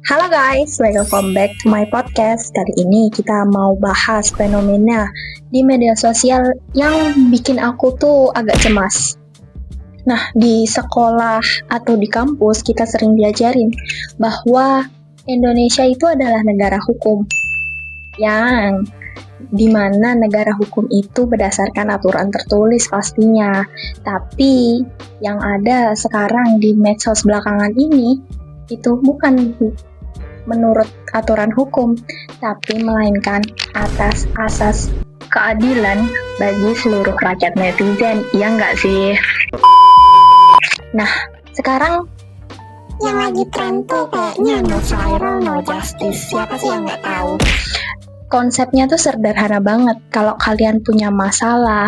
Halo guys, welcome back to my podcast. Kali ini kita mau bahas fenomena di media sosial yang bikin aku tuh agak cemas. Nah, di sekolah atau di kampus kita sering diajarin bahwa Indonesia itu adalah negara hukum, yang dimana negara hukum itu berdasarkan aturan tertulis pastinya. Tapi yang ada sekarang di medsos belakangan ini itu bukan menurut aturan hukum, tapi melainkan atas asas keadilan bagi seluruh rakyat netizen. Iya nggak sih? Nah, sekarang yang lagi tren tuh kayaknya no viral, no justice. Siapa sih yang nggak tahu? konsepnya tuh sederhana banget. Kalau kalian punya masalah,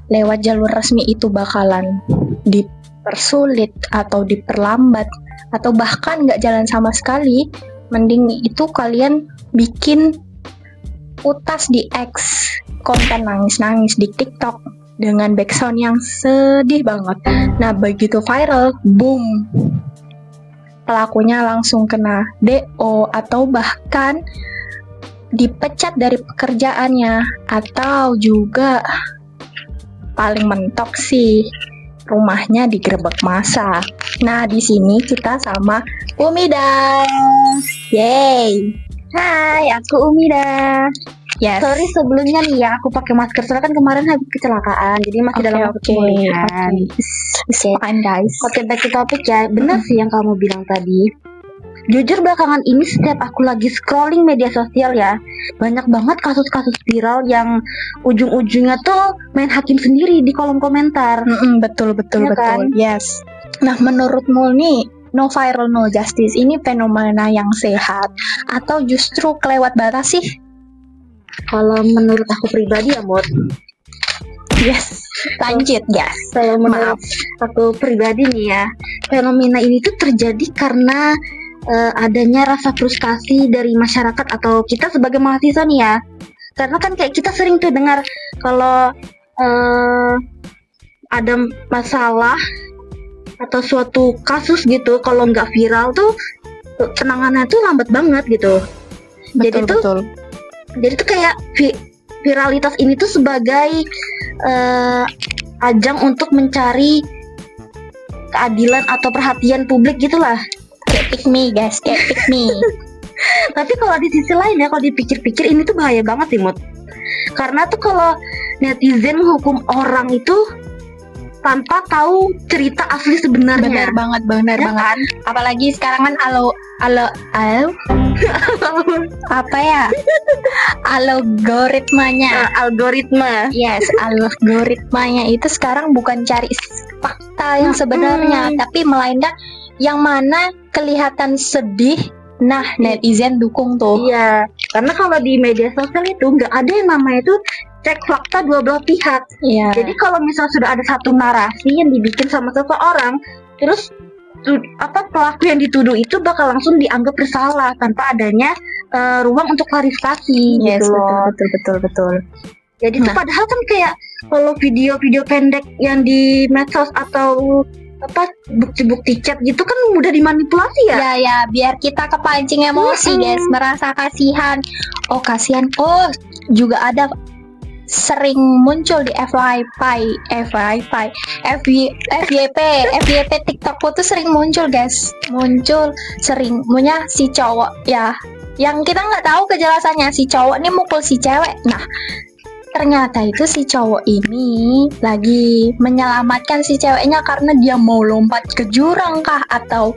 lewat jalur resmi itu bakalan dipersulit atau diperlambat, atau bahkan nggak jalan sama sekali. Mending itu kalian bikin utas di X, konten nangis-nangis di TikTok dengan background yang sedih banget. Nah, begitu viral, boom, pelakunya langsung kena DO atau bahkan dipecat dari pekerjaannya, atau juga paling mentok sih rumahnya digerebek massa. Nah, di sini kita sama Umida. Yeay. Hai, aku Umida. Yes. Sorry sebelumnya nih ya, aku pakai masker soalnya kan kemarin habis kecelakaan, jadi masih dalam pemulihan. It's fine guys. Oke, back to topik ya. Benar sih yang kamu bilang tadi. Jujur belakangan ini setiap aku lagi scrolling media sosial ya, banyak banget kasus-kasus viral yang ujung-ujungnya tuh main hakim sendiri di kolom komentar. Betul Ya kan? Yes. Nah, menurutmu nih, no viral no justice ini fenomena yang sehat atau justru kelewat batas sih? Kalau menurut aku pribadi ya, Mot. Yes. Lanjut, guys. Kalau menurut aku pribadi nih ya, fenomena ini tuh terjadi karena adanya rasa frustasi dari masyarakat atau kita sebagai mahasiswa nih ya. Karena kan kayak kita sering tuh dengar kalau ada masalah atau suatu kasus gitu, kalau nggak viral tuh penanganannya tuh lambat banget gitu. Betul. Jadi tuh kayak viralitas ini tuh sebagai ajang untuk mencari keadilan atau perhatian publik gitulah. Kayak pick me guys, kayak pick me. Tapi kalau di sisi lain ya, kalau dipikir-pikir ini tuh bahaya banget sih, Mut. Karena tuh kalau netizen menghukum orang itu tanpa tahu cerita asli sebenarnya. Benar Ya banget. kan? Apalagi sekarang kan apa ya? Algoritmanya. Algoritma. Yes, algoritmanya itu sekarang bukan cari fakta yang sebenarnya, tapi melainkan yang mana kelihatan sedih. Nah, netizen dukung tuh. Iya, karena kalau di media sosial itu nggak ada yang namanya itu cek fakta dua belah pihak. Iya. Jadi kalau misalnya sudah ada satu narasi yang dibikin sama seseorang, terus pelaku yang dituduh itu bakal langsung dianggap bersalah tanpa adanya ruang untuk klarifikasi. Yes, gitu loh. betul. Jadi itu padahal kan kayak kalau video-video pendek yang di medsos atau bukti-bukti chat gitu kan mudah dimanipulasi ya. Ya, biar kita kepancing emosi, guys, merasa kasihan. Oh, kasihan. Oh, juga ada sering muncul di FYP TikTokku tuh sering muncul, guys. Sering punya si cowok ya, yang kita nggak tahu kejelasannya, si cowok nih mukul si cewek. Nah, ternyata itu si cowok ini lagi menyelamatkan si ceweknya karena dia mau lompat ke jurang kah atau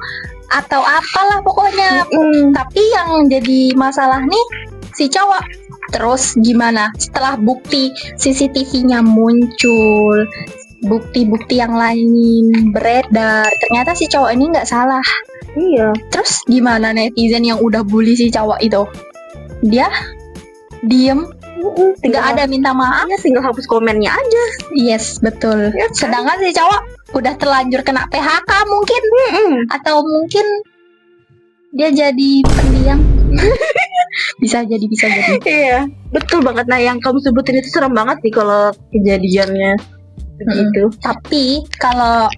apalah pokoknya. Tapi yang jadi masalah nih si cowok. Terus gimana? Setelah bukti CCTV-nya muncul, bukti-bukti yang lain beredar, ternyata si cowok ini nggak salah. Iya. Terus gimana netizen yang udah bully si cowok itu? Dia diem, nggak ada minta maaf. Ya, tinggal hapus komennya aja. Yes, betul. Ya, kan? Sedangkan si cowok udah terlanjur kena PHK mungkin, atau mungkin dia jadi pendiam. bisa jadi. Iya, betul banget. Nah, yang kamu sebutin itu serem banget sih kalau kejadiannya begitu. Tapi kalau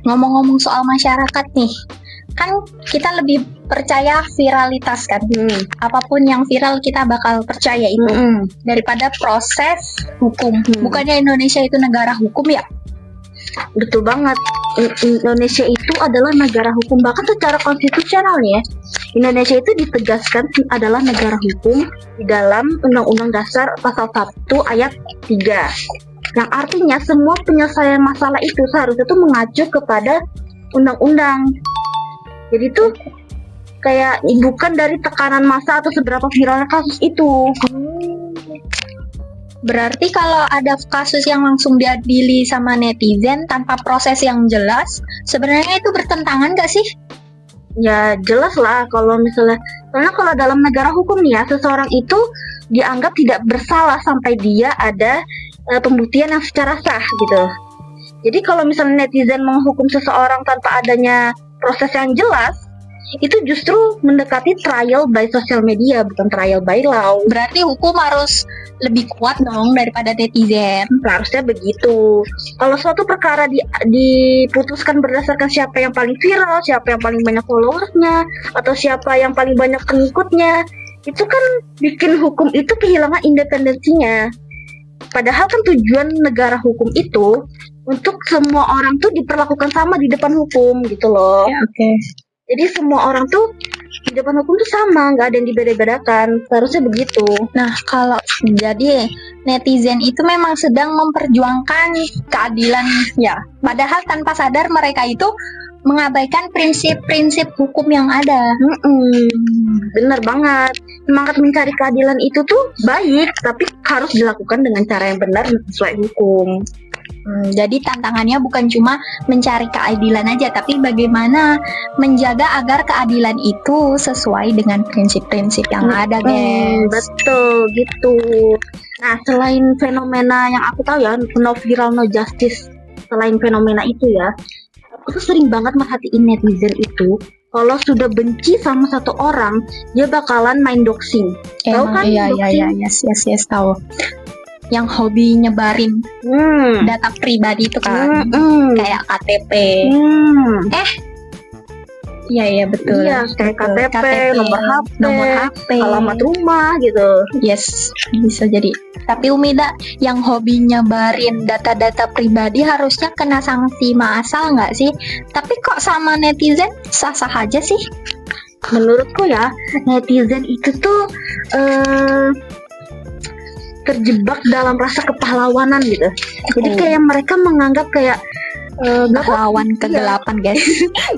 ngomong-ngomong soal masyarakat nih, kan kita lebih percaya viralitas kan. Apapun yang viral kita bakal percaya itu daripada proses hukum. Bukannya Indonesia itu negara hukum ya? Betul banget. Indonesia itu adalah negara hukum, bahkan secara konstitusional ya. Indonesia itu ditegaskan adalah negara hukum di dalam Undang-Undang Dasar Pasal 1 Ayat 3. Yang artinya semua penyelesaian masalah itu seharusnya tuh mengacu kepada undang-undang. Jadi tuh kayak bukan dari tekanan massa atau seberapa viralnya kasus itu. Berarti kalau ada kasus yang langsung diadili sama netizen tanpa proses yang jelas, sebenarnya itu bertentangan gak sih? Ya jelas lah kalau misalnya, karena kalau dalam negara hukum nih ya, seseorang itu dianggap tidak bersalah sampai dia ada pembuktian yang secara sah gitu. Jadi kalau misalnya netizen menghukum seseorang tanpa adanya proses yang jelas, itu justru mendekati trial by social media, bukan trial by law. Berarti hukum harus lebih kuat dong daripada netizen. Seharusnya begitu. Kalau suatu perkara diputuskan berdasarkan siapa yang paling viral, siapa yang paling banyak followersnya, atau siapa yang paling banyak pengikutnya, itu kan bikin hukum itu kehilangan independensinya. Padahal kan tujuan negara hukum itu untuk semua orang tuh diperlakukan sama di depan hukum gitu loh. Ya, oke. Jadi semua orang tuh di depan hukum tuh sama, nggak ada yang dibeda-bedakan. Seharusnya begitu. Nah, kalau jadi netizen itu memang sedang memperjuangkan keadilan ya. Padahal tanpa sadar mereka itu mengabaikan prinsip-prinsip hukum yang ada. Bener banget. Semangat mencari keadilan itu tuh baik, tapi harus dilakukan dengan cara yang benar dan sesuai hukum. Jadi tantangannya bukan cuma mencari keadilan aja, tapi bagaimana menjaga agar keadilan itu sesuai dengan prinsip-prinsip yang ada, guys. Betul gitu. Nah, selain fenomena yang aku tahu ya, no viral no justice, selain fenomena itu ya, aku tuh sering banget merhatiin netizen itu kalau sudah benci sama satu orang, dia bakalan main doxing. Tahu kan? Iya, yes, tahu. Yang hobi nyebarin data pribadi itu kan, kayak KTP. Iya betul. Iya, kayak KTP, nomor HP, alamat rumah gitu. Yes, bisa jadi. Tapi Umida, yang hobi nyebarin data-data pribadi harusnya kena sanksi massal nggak sih? Tapi kok sama netizen sah-sah aja sih? Menurutku ya, netizen itu tuh terjebak dalam rasa kepahlawanan gitu. Jadi kayak mereka menganggap kayak pahlawan kegelapan, guys.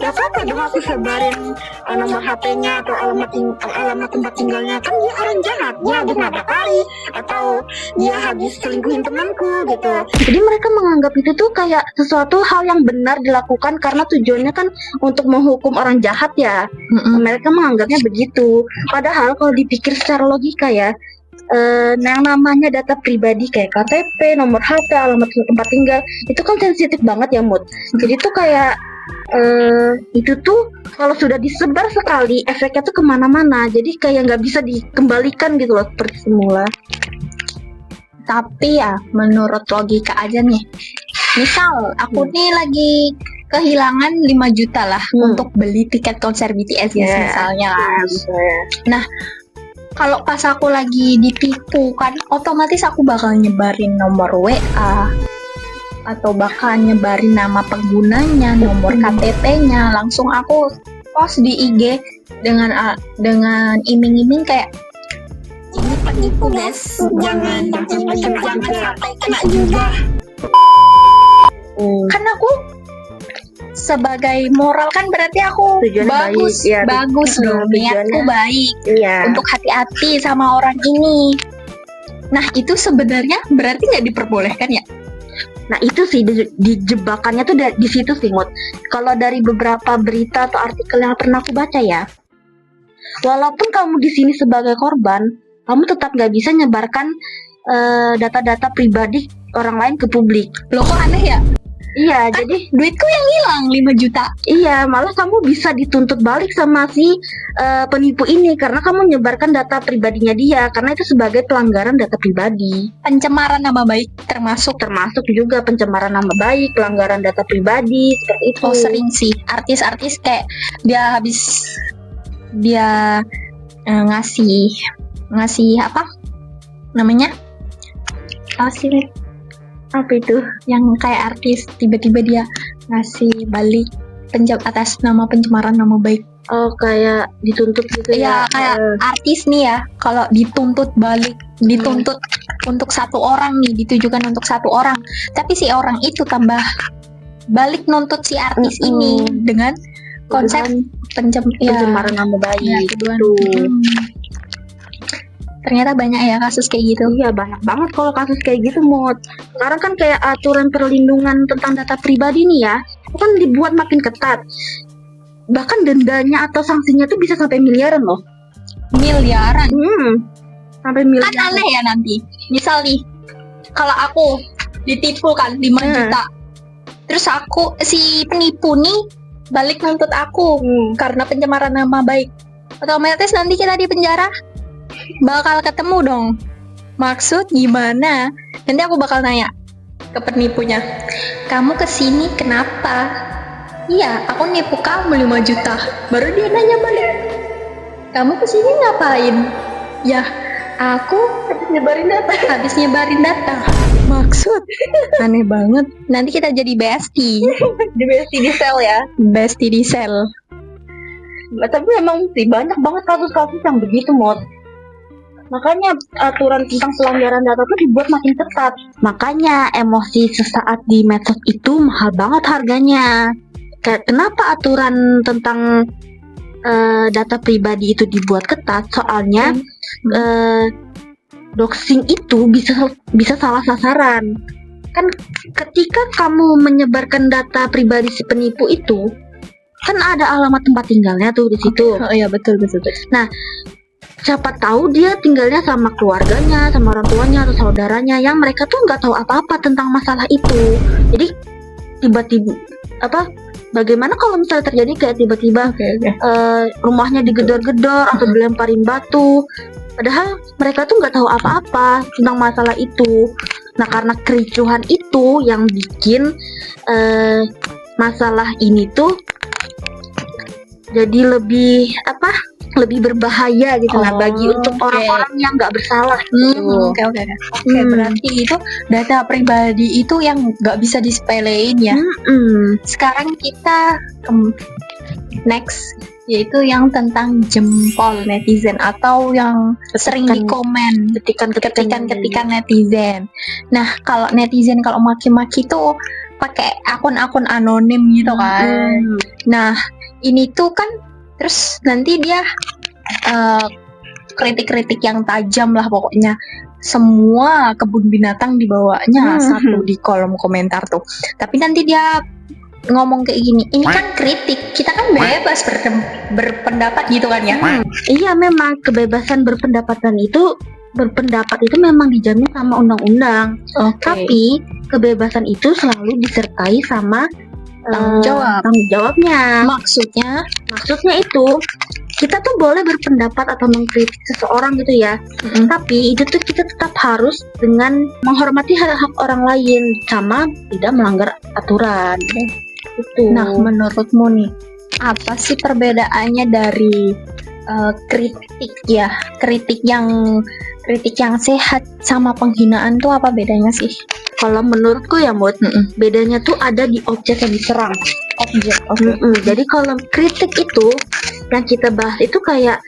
Gak apa-apa dong aku sebarin nomor HP-nya atau alamat tempat tinggalnya, kan dia orang jahat, dia habis nabrakari atau dia habis selingkuhin temanku gitu. Jadi mereka menganggap itu tuh kayak sesuatu hal yang benar dilakukan karena tujuannya kan untuk menghukum orang jahat ya. Mereka menganggapnya begitu. Padahal kalau dipikir secara logika ya, yang namanya data pribadi kayak KTP, nomor HP, alamat tempat tinggal, itu kan sensitif banget ya, Mut. Jadi tuh kayak itu tuh kalau sudah disebar sekali, efeknya tuh kemana-mana. Jadi kayak nggak bisa dikembalikan gitu loh seperti semula. Tapi ya menurut logika aja nih, misal aku nih lagi kehilangan 5 juta lah untuk beli tiket konser BTS misalnya. Nah, kalau pas aku lagi ditipu kan, otomatis aku bakal nyebarin nomor WA atau bakal nyebarin nama penggunanya, nomor KTP-nya, langsung aku post di IG dengan iming-iming kayak ini penipu guys, jangan sampai kena juga. Kan aku sebagai moral kan berarti aku bagus dong, niatku baik untuk hati-hati sama orang ini. Nah itu sebenarnya berarti nggak diperbolehkan ya? Nah itu sih dijebakannya tuh di situ sih, Mut. Kalau dari beberapa berita atau artikel yang pernah aku baca ya, walaupun kamu di sini sebagai korban, kamu tetap nggak bisa nyebarkan data-data pribadi orang lain ke publik. Loh kok aneh ya? Iya, Kan jadi duitku yang hilang 5 juta. iya, malah kamu bisa dituntut balik sama si penipu ini karena kamu menyebarkan data pribadinya dia, karena itu sebagai pelanggaran data pribadi. Pencemaran nama baik termasuk. Termasuk juga pencemaran nama baik, pelanggaran data pribadi, seperti itu. Oh, sering sih artis-artis kayak dia habis dia ngasih apa namanya, apa sih Apa itu? yang kayak artis tiba-tiba dia ngasih balik atas nama pencemaran nama baik. Oh, kayak dituntut gitu Ya ya. kayak artis nih ya, kalau dituntut balik, dituntut untuk satu orang nih, ditujukan untuk satu orang, tapi si orang itu tambah balik nuntut si artis ini dengan konsep pencemaran nama baik ya, gitu. Ternyata banyak ya kasus kayak gitu. Iya, banyak banget kalau kasus kayak gitu, Mot. Sekarang kan kayak aturan perlindungan tentang data pribadi nih ya, itu kan dibuat makin ketat. Bahkan dendanya atau sanksinya tuh bisa sampai miliaran loh. Miliaran. Sampai Kan miliaran. aneh ya nanti. Misal nih, kalau aku ditipu kan 5 juta. Terus aku si penipu nih balik nuntut aku karena pencemaran nama baik. Otomatis nanti kita di penjara bakal ketemu dong. Maksud gimana? Nanti aku bakal nanya ke penipunya, kamu kesini kenapa? Iya, aku nipu kamu 5 juta. Baru dia nanya balik, kamu kesini ngapain? Ya, aku habis nyebarin data. Maksud aneh banget. Nanti kita jadi bestie. Di bestie di sel ya. Bestie di sel. Tapi emang sih banyak banget kasus-kasus yang begitu, Mot. Makanya aturan tentang pelanggaran data itu dibuat makin ketat. Makanya emosi sesaat di medsos itu mahal banget harganya. Kenapa aturan tentang data pribadi itu dibuat ketat? Soalnya doxing itu bisa salah sasaran. Kan ketika kamu menyebarkan data pribadi si penipu itu, kan ada alamat tempat tinggalnya tuh di situ. Oh iya, betul. Nah, siapa tahu dia tinggalnya sama keluarganya, sama orang tuanya atau saudaranya yang mereka tuh nggak tahu apa-apa tentang masalah itu. Jadi tiba-tiba bagaimana kalau misalnya terjadi kayak tiba-tiba rumahnya digedor-gedor atau dilemparin batu, padahal mereka tuh nggak tahu apa-apa tentang masalah itu. Nah, karena kericuhan itu yang bikin masalah ini tuh jadi lebih berbahaya gitu lah bagi untuk orang-orang yang nggak bersalah. Oke, berarti itu data pribadi itu yang nggak bisa disepelein ya. Sekarang kita next, yaitu yang tentang jempol netizen atau yang sering dikomen, ketikan netizen. Nah, kalau netizen kalau maki-maki tuh pakai akun-akun anonim gitu kan. Nah, ini tuh kan terus nanti dia kritik-kritik yang tajam lah pokoknya. Semua kebun binatang dibawanya satu di kolom komentar tuh. Tapi nanti dia ngomong kayak gini, ini kan kritik, kita kan bebas berpendapat gitu kan ya. Iya, memang kebebasan berpendapat itu memang dijamin sama undang-undang. Tapi kebebasan itu selalu disertai sama tanggung jawabnya. Maksudnya itu kita tuh boleh berpendapat atau mengkritik seseorang gitu ya. Tapi itu tuh kita tetap harus dengan menghormati hak-hak orang lain sama tidak melanggar aturan. Gitu. Nah, menurutmu nih, apa sih perbedaannya dari kritik yang sehat sama penghinaan tuh apa bedanya sih? Kalau menurutku ya, Mut, bedanya tuh ada di objek yang diserang. Jadi kalau kritik itu yang kita bahas itu kayak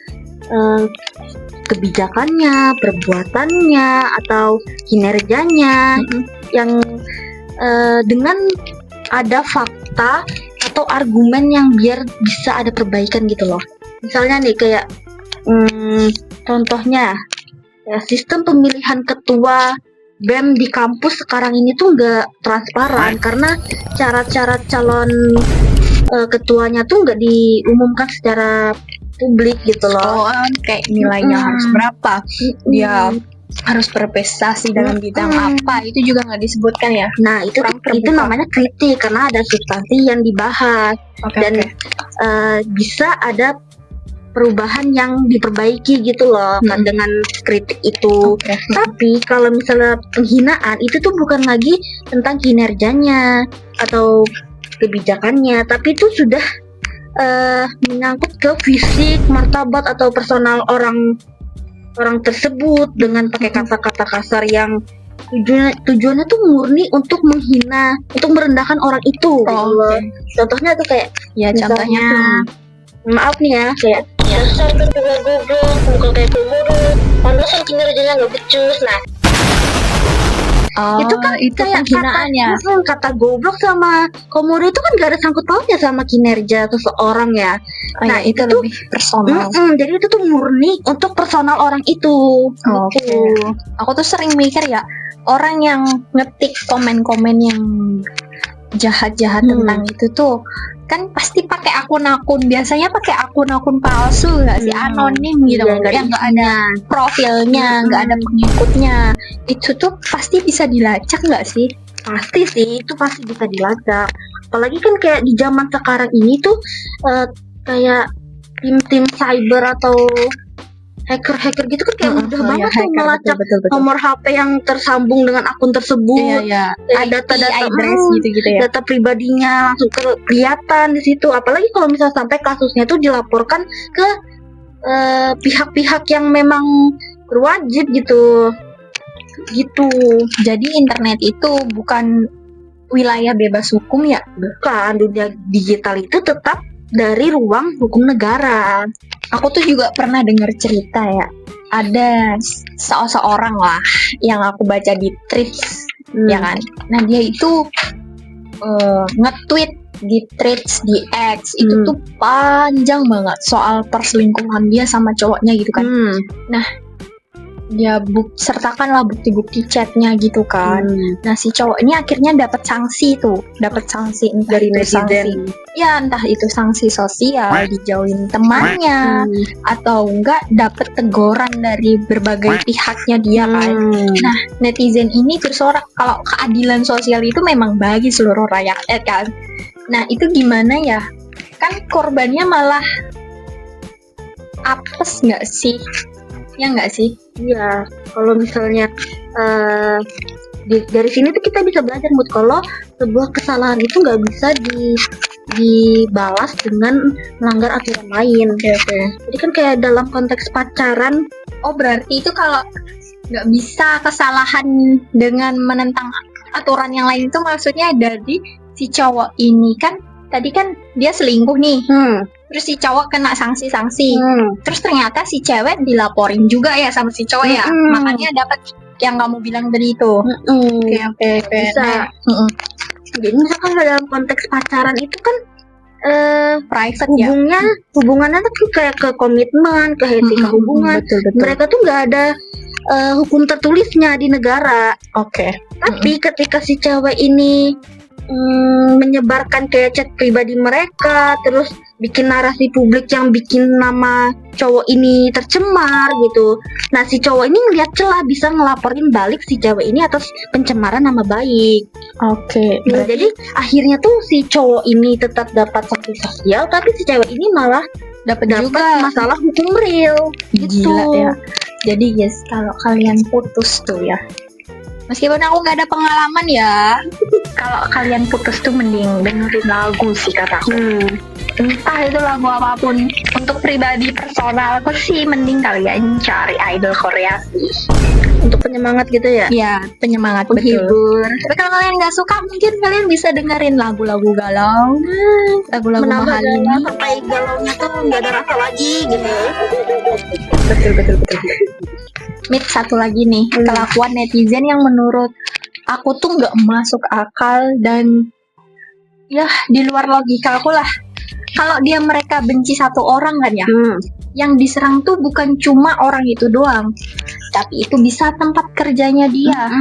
kebijakannya, perbuatannya, atau kinerjanya yang dengan ada fakta atau argumen yang biar bisa ada perbaikan gitu loh. Misalnya nih kayak contohnya ya, sistem pemilihan ketua BEM di kampus sekarang ini tuh nggak transparan karena cara-cara calon ketuanya tuh nggak diumumkan secara publik gitu loh. Kayak nilainya harus berapa, dia harus berprestasi dalam bidang apa itu juga nggak disebutkan ya. Nah, itu Kurang itu terbuka. namanya kritik karena ada substansi yang dibahas dan bisa ada perubahan yang diperbaiki gitu loh kan dengan kritik itu. Tapi kalau misalnya penghinaan itu tuh bukan lagi tentang kinerjanya atau kebijakannya, tapi itu sudah menyangkut ke fisik, martabat atau personal orang tersebut dengan pakai kata-kata kasar yang tujuannya tuh murni untuk menghina, untuk merendahkan orang itu. Gitu loh. Contohnya tuh kayak Ya contohnya maaf nih ya, kayak dasar tuh goblok, muka kayak komodo, pantesan kinerjanya nggak becus. Nah, itu kan itu kayak penghinaan ya. kata goblok sama komodo itu kan gak ada sangkut pautnya sama kinerja seseorang ya. Nah, itu lebih personal. Jadi itu tuh murni untuk personal orang itu. Oke. Aku tuh sering mikir ya, orang yang ngetik komen-komen yang jahat-jahat tentang itu tuh kan pasti pakai akun-akun, biasanya pakai akun-akun palsu nggak sih, anonim gitu, yang nggak ada profilnya, nggak ada pengikutnya. Itu tuh pasti bisa dilacak nggak sih? Pasti sih, itu pasti bisa dilacak. Apalagi kan kayak di zaman sekarang ini tuh kayak tim-tim cyber atau hacker-hacker gitu kan kayak mudah banget tuh melacak nomor HP yang tersambung dengan akun tersebut. Data-data address gitu ya. Data pribadinya langsung kelihatan di situ. Apalagi kalau misalnya sampai kasusnya tuh dilaporkan ke pihak-pihak yang memang berwajib gitu. Jadi internet itu bukan wilayah bebas hukum ya? Bukan, dunia digital itu tetap dari ruang hukum negara. Aku tuh juga pernah dengar cerita ya, ada seorang lah yang aku baca di Threads, ya kan. Nah dia itu nge-tweet di Threads di X itu tuh panjang banget soal perselingkuhan dia sama cowoknya gitu kan. Nah dia sertakanlah bukti-bukti chatnya gitu kan. Nah si cowok ini akhirnya dapat sanksi entah dari itu netizen. Ya entah itu sanksi sosial, dijauhin temannya, atau enggak dapat teguran dari berbagai pihaknya dia kan. Nah netizen ini bersorak kalau keadilan sosial itu memang bagi seluruh rakyat kan. Nah itu gimana ya? Kan korbannya malah apes nggak sih? Ya nggak sih? Iya, kalau misalnya dari sini tuh kita bisa belajar Mut, kalau sebuah kesalahan itu nggak bisa dibalas dengan melanggar aturan lain. Jadi kan kayak dalam konteks pacaran, berarti itu kalau nggak bisa kesalahan dengan menentang aturan yang lain itu maksudnya dari si cowok ini kan tadi kan dia selingkuh nih. Terus si cowok kena sanksi-sanksi. Terus ternyata si cewek dilaporin juga ya sama si cowok ya. Makanya dapat yang kamu bilang tadi itu. Oke. Bisa. Jadi misalkan dalam konteks pacaran itu kan private hubungannya tuh kayak ke komitmen, ke etika hubungan. Betul. Mereka tuh nggak ada hukum tertulisnya di negara. Tapi ketika si cewek ini menyebarkan kayak chat pribadi mereka, terus bikin narasi publik yang bikin nama cowok ini tercemar gitu. Nah si cowok ini ngeliat celah bisa ngelaporin balik si cewek ini atas pencemaran nama baik. Nah, jadi akhirnya tuh si cowok ini tetap dapat sanksi sosial, tapi si cewek ini malah dapat juga masalah hukum real. Gila ya. Jadi guys, kalau kalian putus tuh ya, meskipun aku nggak ada pengalaman ya, kalau kalian putus tuh mending dengerin lagu sih kataku. Entah itu lagu apapun. Untuk pribadi personal aku sih mending kalian cari idol Korea sih. Untuk penyemangat gitu ya? Iya, penyemangat, penghibur. Betul. Tapi kalau kalian nggak suka, mungkin kalian bisa dengerin lagu-lagu galau, lagu-lagu mahal ini. Sampai galaunya tuh nggak ada rasa lagi gitu. Betul. Satu lagi nih, kelakuan netizen yang menurut aku tuh nggak masuk akal dan ya di luar logika aku lah. Kalau mereka benci satu orang kan ya, yang diserang tuh bukan cuma orang itu doang, tapi itu bisa tempat kerjanya dia,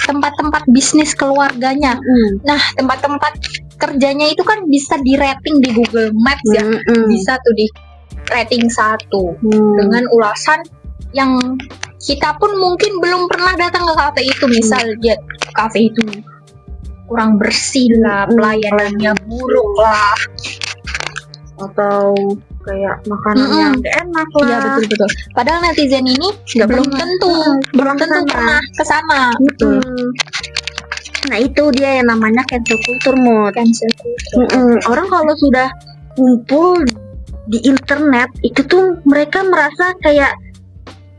tempat-tempat bisnis keluarganya. Nah tempat-tempat kerjanya itu kan bisa di rating di Google Maps ya, bisa tuh di rating 1 dengan ulasan yang kita pun mungkin belum pernah datang ke kafe itu. Misal dia kafe itu kurang bersih lah, pelayanannya buruk lah, atau kayak makanan yang gak enak lah. Iya betul. Padahal netizen ini belum tentu pernah kesana. Betul. Nah itu dia yang namanya cancel culture, Mut. Cancel culture. Orang kalau sudah kumpul di internet itu tuh mereka merasa kayak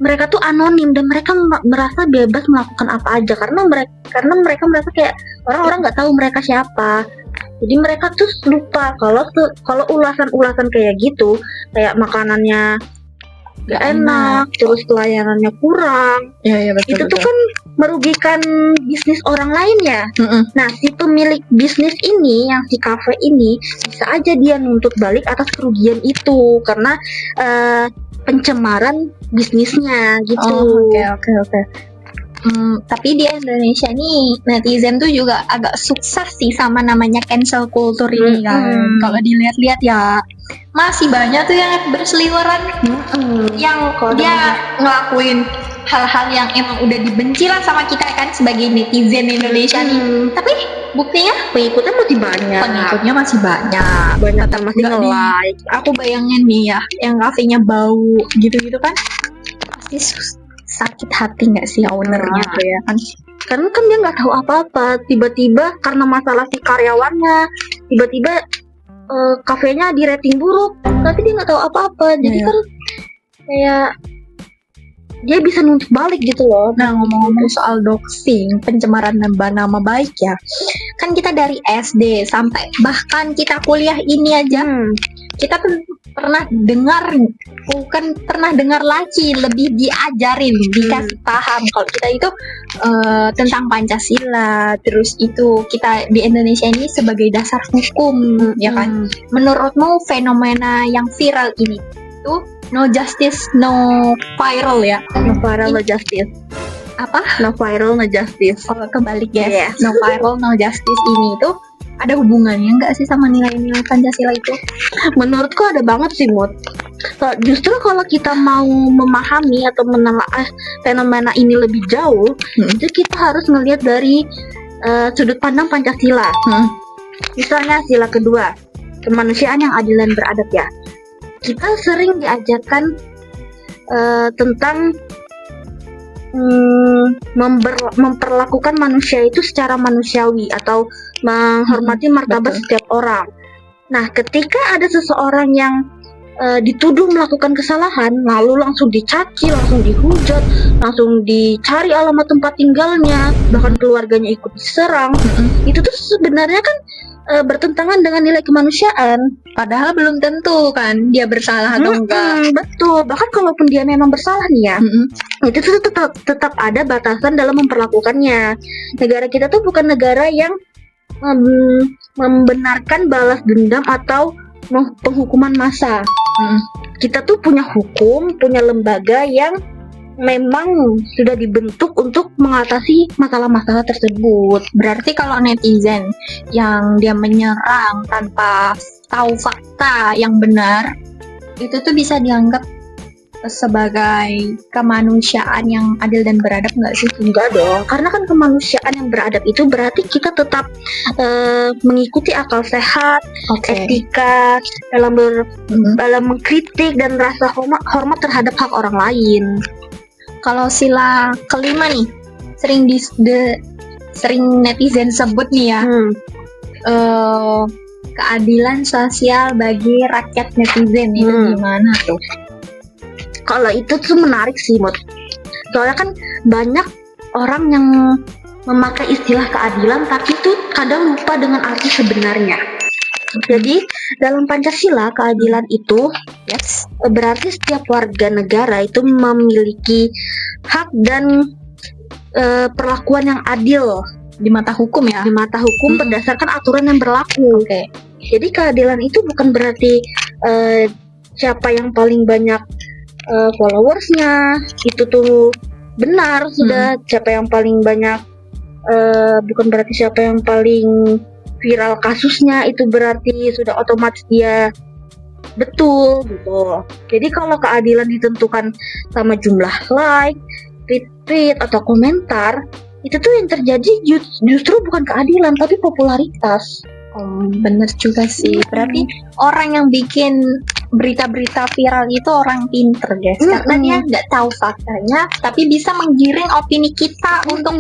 mereka tuh anonim dan mereka merasa bebas melakukan apa aja karena mereka merasa kayak orang-orang nggak tahu mereka siapa. Jadi mereka tuh lupa kalau ulasan-ulasan kayak gitu, kayak makanannya gak enak, terus pelayanannya kurang. Iya betul. Itu tuh kan merugikan bisnis orang lain ya. Nah, si pemilik bisnis ini, yang si kafe ini, bisa aja dia nuntut balik atas kerugian itu karena pencemaran bisnisnya gitu. Oke. Tapi di Indonesia nih netizen tuh juga agak sukses sih sama namanya cancel culture ini kan. Kalau dilihat-lihat ya masih banyak tuh yang berseliweran, yang dia ngelakuin hal-hal yang emang udah dibenci lah sama kita kan sebagai netizen Indonesia nih. Tapi buktinya Pengikutnya masih banyak. Tetap masih nge-like. Aku bayangin nih ya, yang kafenya bau gitu-gitu kan, pasti sakit hati nggak sih ownernya tuh ya kan? Karena kan dia nggak tahu apa-apa, tiba-tiba karena masalah si karyawannya, tiba-tiba kafenya di rating buruk, tapi dia nggak tahu apa-apa. Jadi kan kayak dia bisa nuntut balik gitu loh. Nah ngomong-ngomong soal doxing, pencemaran nama baik ya, kan kita dari SD sampai bahkan kita kuliah ini aja, kita tuh bukan pernah dengar lagi, lebih diajarin, dikasih paham kalau kita itu tentang Pancasila, terus itu kita di Indonesia ini sebagai dasar hukum, ya kan? Menurutmu fenomena yang viral ini itu no justice, no viral ya? No viral, no justice. Apa? No viral, no justice. Oh, kebalik ya. No viral, no justice ini itu ada hubungannya nggak sih sama nilai-nilai Pancasila itu? Menurutku ada banget sih, Mut. Justru kalau kita mau memahami atau menelaah fenomena ini lebih jauh, itu kita harus melihat dari sudut pandang Pancasila. Misalnya sila kedua, kemanusiaan yang adil dan beradab ya. Kita sering diajarkan tentang memperlakukan manusia itu secara manusiawi atau menghormati martabat setiap orang. Nah, ketika ada seseorang yang dituduh melakukan kesalahan, lalu langsung dicaci, langsung dihujat, langsung dicari alamat tempat tinggalnya, bahkan keluarganya ikut diserang, itu tuh sebenarnya kan bertentangan dengan nilai kemanusiaan. Padahal belum tentu kan dia bersalah atau enggak. Betul. Bahkan kalaupun dia memang bersalah nih ya, itu tuh tetap ada batasan dalam memperlakukannya. Negara kita tuh bukan negara yang membenarkan balas dendam atau penghukuman massa. Kita tuh punya hukum, punya lembaga yang memang sudah dibentuk untuk mengatasi masalah-masalah tersebut. Berarti kalau netizen yang dia menyerang tanpa tahu fakta yang benar, itu tuh bisa dianggap sebagai kemanusiaan yang adil dan beradab nggak sih? Enggak dong, karena kan kemanusiaan yang beradab itu berarti kita tetap mengikuti akal sehat, etika dalam mengkritik dan rasa hormat terhadap hak orang lain. Kalau sila kelima nih sering netizen sebut nih ya, keadilan sosial bagi rakyat netizen itu gimana tuh? Kalau itu tuh menarik sih, Mut. Soalnya kan banyak orang yang memakai istilah keadilan tapi tuh kadang lupa dengan arti sebenarnya. Jadi dalam Pancasila keadilan itu berarti setiap warga negara itu memiliki hak dan perlakuan yang adil di mata hukum ya. Di mata hukum berdasarkan aturan yang berlaku. Jadi keadilan itu bukan berarti siapa yang paling banyak followersnya itu tuh benar sudah, siapa yang paling banyak bukan berarti siapa yang paling viral kasusnya itu berarti sudah otomatis dia Betul gitu. Jadi kalau keadilan ditentukan sama jumlah like, retweet atau komentar, itu tuh yang terjadi justru bukan keadilan tapi popularitas. Oh, bener juga sih. Berarti orang yang bikin berita-berita viral itu orang pinter, guys. Karena dia nggak tahu faktanya, tapi bisa menggiring opini kita untuk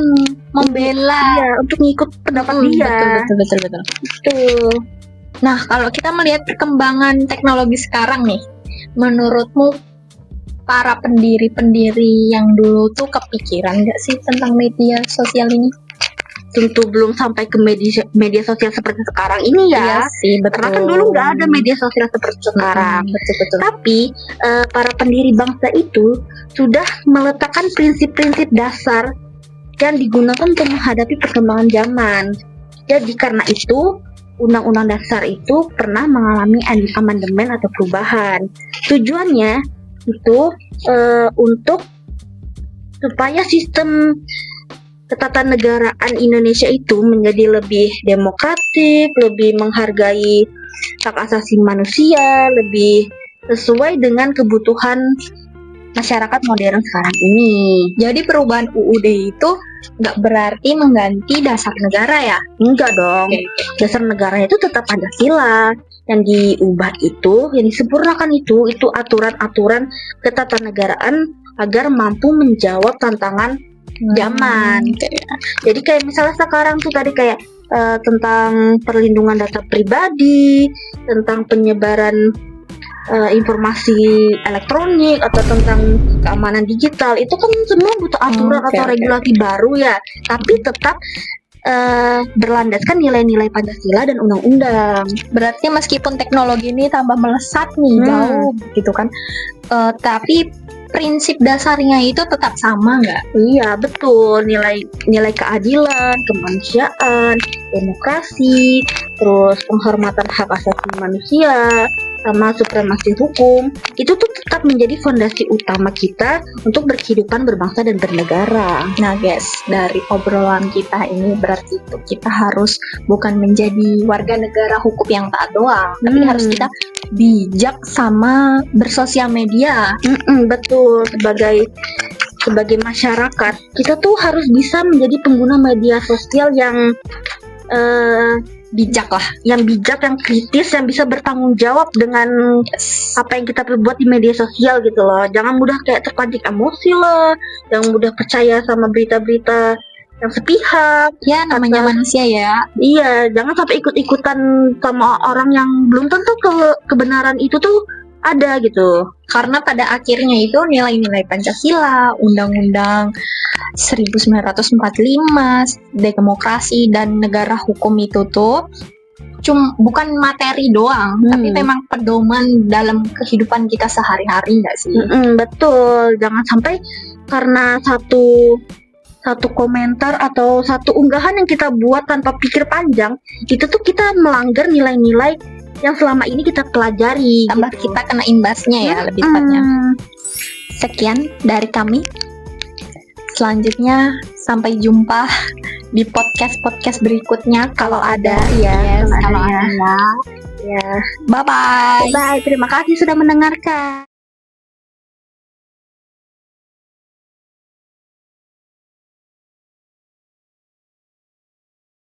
membela. Iya, untuk ngikut pendapat dia. Betul. Betul. Nah, kalau kita melihat perkembangan teknologi sekarang nih, menurutmu para pendiri-pendiri yang dulu tuh kepikiran nggak sih tentang media sosial ini? Tentu belum sampai ke media sosial seperti sekarang ini ya. Iya sih, betul. Karena kan dulu nggak ada media sosial seperti sekarang. Betul. Tapi para pendiri bangsa itu sudah meletakkan prinsip-prinsip dasar yang digunakan untuk menghadapi perkembangan zaman. Jadi karena itu Undang-Undang Dasar itu pernah mengalami amandemen atau perubahan. Tujuannya itu untuk supaya sistem ketatanegaraan Indonesia itu menjadi lebih demokratik, lebih menghargai hak asasi manusia, lebih sesuai dengan kebutuhan masyarakat modern sekarang ini. Jadi perubahan UUD itu nggak berarti mengganti dasar negara ya? Enggak dong. Dasar negaranya itu tetap Pancasila. Yang diubah itu, yang disempurnakan itu aturan-aturan ketatanegaraan agar mampu menjawab tantangan zaman. Jadi kayak misalnya sekarang tuh tadi kayak tentang perlindungan data pribadi, tentang penyebaran informasi elektronik atau tentang keamanan digital, itu kan semua butuh aturan atau regulasi baru ya, tapi tetap berlandaskan nilai-nilai Pancasila dan undang-undang. Berarti meskipun teknologi ini tambah melesat nih jauh gitu kan, tapi prinsip dasarnya itu tetap sama nggak? Iya betul, nilai keadilan, kemanusiaan, demokrasi, terus penghormatan hak asasi manusia, sama supremasi hukum, itu tuh tetap menjadi fondasi utama kita untuk berkehidupan berbangsa dan bernegara. Nah guys, dari obrolan kita ini berarti itu kita harus bukan menjadi warga negara hukum yang taat doang, tapi harus kita bijak sama bersosial media. Betul, sebagai masyarakat kita tuh harus bisa menjadi pengguna media sosial yang bijak lah, yang kritis, yang bisa bertanggung jawab dengan apa yang kita perbuat di media sosial gitu loh. Jangan mudah kayak terpancing emosi loh, jangan mudah percaya sama berita-berita yang sepihak. Ya namanya manusia ya. Iya, jangan sampai ikut-ikutan sama orang yang belum tentu kebenaran itu tuh ada gitu. Karena pada akhirnya itu nilai-nilai Pancasila, Undang-Undang 1945, demokrasi dan negara hukum itu tuh bukan materi doang, tapi memang pedoman dalam kehidupan kita sehari-hari, nggak sih? Betul, jangan sampai karena satu komentar atau satu unggahan yang kita buat tanpa pikir panjang, itu tuh kita melanggar nilai-nilai yang selama ini kita pelajari. Tambah gitu. Kita kena imbasnya ya, lebih tepatnya. Sekian dari kami. Selanjutnya sampai jumpa di podcast berikutnya kalau ada ya. Kalau ada. Ya. Bye bye. Bye. Terima kasih sudah mendengarkan.